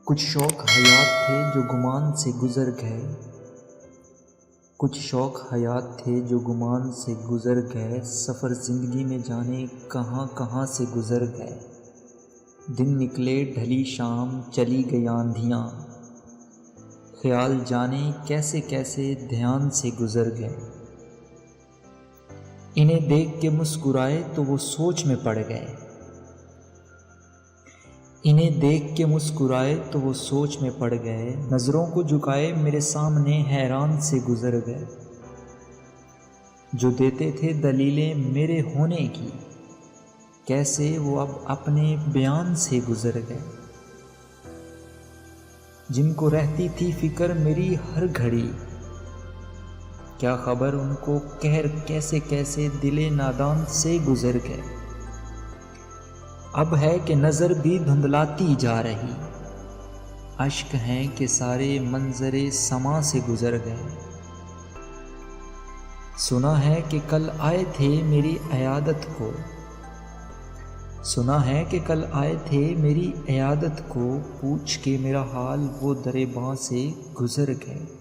کچھ شوق حیات تھے جو گمان سے گزر گئے، کچھ شوق حیات تھے جو گمان سے گزر گئے، سفر زندگی میں جانے کہاں کہاں سے گزر گئے۔ دن نکلے ڈھلی شام چلی گئی آندھیاں، خیال جانے کیسے کیسے دھیان سے گزر گئے۔ انہیں دیکھ کے مسکرائے تو وہ سوچ میں پڑ گئے، انہیں دیکھ کے مسکرائے تو وہ سوچ میں پڑ گئے، نظروں کو جھکائے میرے سامنے حیران سے گزر گئے۔ جو دیتے تھے دلیلیں میرے ہونے کی، کیسے وہ اب اپنے بیان سے گزر گئے۔ جن کو رہتی تھی فکر میری ہر گھڑی، کیا خبر ان کو قہر کیسے کیسے دل نادان سے گزر گئے۔ اب ہے کہ نظر بھی دھندلاتی جا رہی، اشک ہیں کہ سارے منظر سما سے گزر گئے۔ سنا ہے کہ کل آئے تھے میری عیادت کو، سنا ہے کہ کل آئے تھے میری عیادت کو، پوچھ کے میرا حال وہ درِ باں سے گزر گئے۔